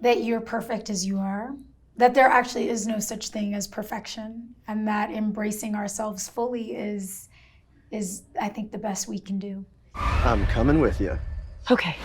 that you're perfect as you are, that there actually is no such thing as perfection, and that embracing ourselves fully is I think the best we can do. I'm coming with you. Okay.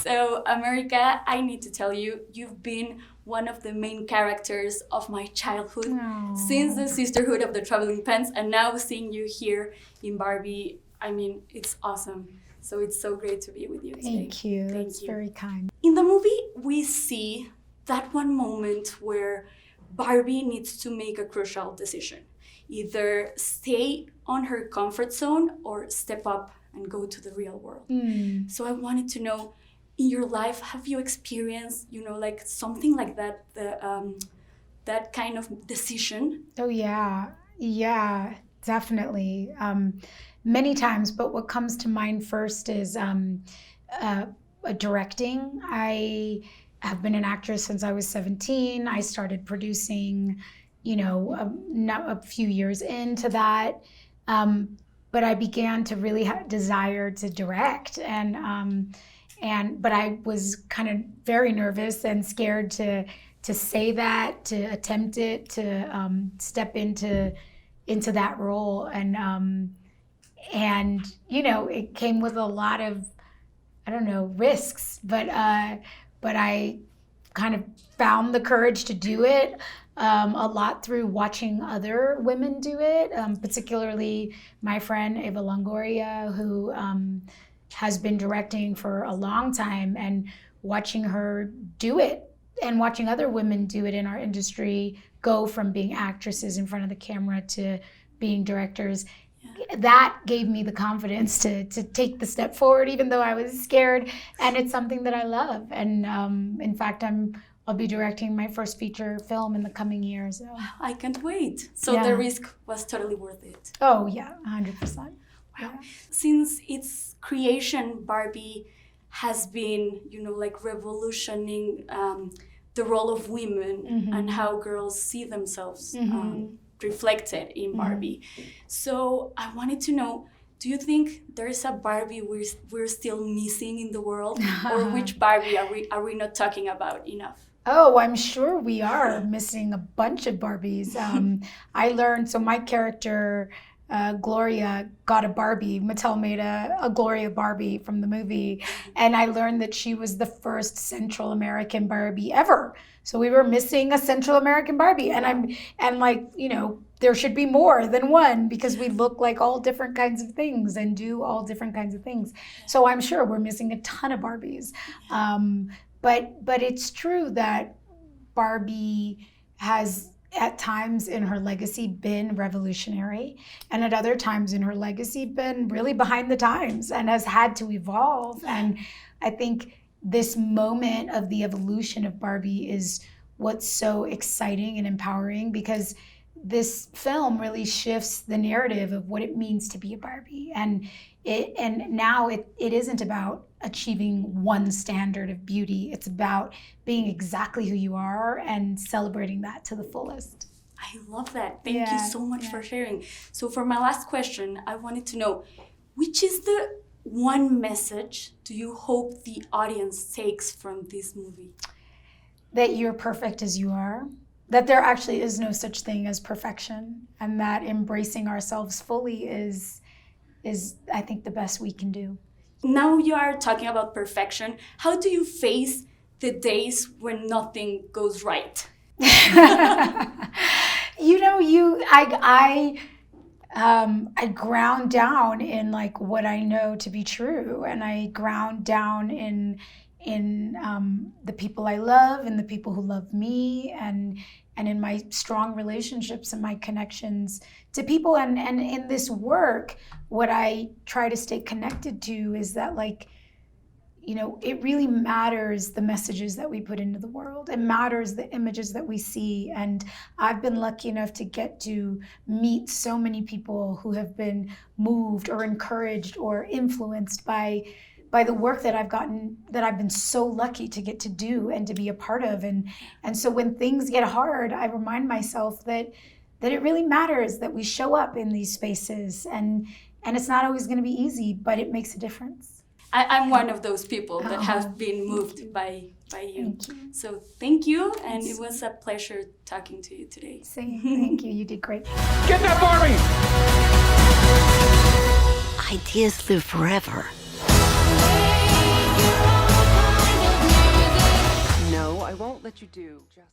So, America, I need to tell you, you've been one of the main characters of my childhood. Aww. Since the Sisterhood of the Traveling Pants, and now seeing you here in Barbie, I mean, it's awesome. So it's so great to be with you today. Thank you. That's very kind. In the movie, we see that one moment where Barbie needs to make a crucial decision. Either stay on her comfort zone or step up and go to the real world. So I wanted to know, in your life, have you experienced, like something like that, that kind of decision? Oh, yeah, definitely. Many times, but what comes to mind first is directing. I have been an actress since I was 17. I started producing, a few years into that. But I began to really have desire to direct, but I was kind of very nervous and scared to say that, to attempt it, to step into that role, and it came with a lot of, risks, but I kind of found the courage to do it. A lot through watching other women do it, particularly my friend Eva Longoria, who has been directing for a long time, and watching her do it and watching other women do it in our industry, go from being actresses in front of the camera to being directors. That gave me the confidence to take the step forward, even though I was scared. And it's something that I love. And in fact, I'll be directing my first feature film in the coming year. So I can't wait. So the risk was totally worth it. Oh yeah, 100%. Wow. Yeah. Since its creation, Barbie has been, revolutioning the role of women and how girls see themselves reflected in Barbie. So I wanted to know, do you think there is a Barbie we're still missing in the world? Or which Barbie are we not talking about enough? Oh, I'm sure we are missing a bunch of Barbies. I learned, so my character, Gloria, got a Barbie. Mattel made a Gloria Barbie from the movie. And I learned that she was the first Central American Barbie ever. So we were missing a Central American Barbie. And there should be more than one, because we look like all different kinds of things and do all different kinds of things. So I'm sure we're missing a ton of Barbies. But it's true that Barbie has at times in her legacy been revolutionary, and at other times in her legacy been really behind the times and has had to evolve. And I think this moment of the evolution of Barbie is what's so exciting and empowering, because this film really shifts the narrative of what it means to be a Barbie. And now it isn't about achieving one standard of beauty. It's about being exactly who you are and celebrating that to the fullest. I love that. Thank you so much for sharing. So for my last question, I wanted to know, which is the one message do you hope the audience takes from this movie? That you're perfect as you are. That there actually is no such thing as perfection, and that embracing ourselves fully is I think the best we can do. Now you are talking about perfection. How do you face the days when nothing goes right? I ground down in like what I know to be true, and I ground down in the people I love and the people who love me, and in my strong relationships and my connections to people. And in this work, what I try to stay connected to is that, it really matters the messages that we put into the world. It matters the images that we see. And I've been lucky enough to get to meet so many people who have been moved or encouraged or influenced by the work that I've been so lucky to get to do and to be a part of. And so when things get hard, I remind myself that it really matters that we show up in these spaces, and it's not always going to be easy, but it makes a difference. I'm one of those people that have been moved by you. Thank you. So thank you, and it was a pleasure talking to you today. Same. Thank you. You did great. Get that Barbie! Ideas live forever. No, I won't let you do just...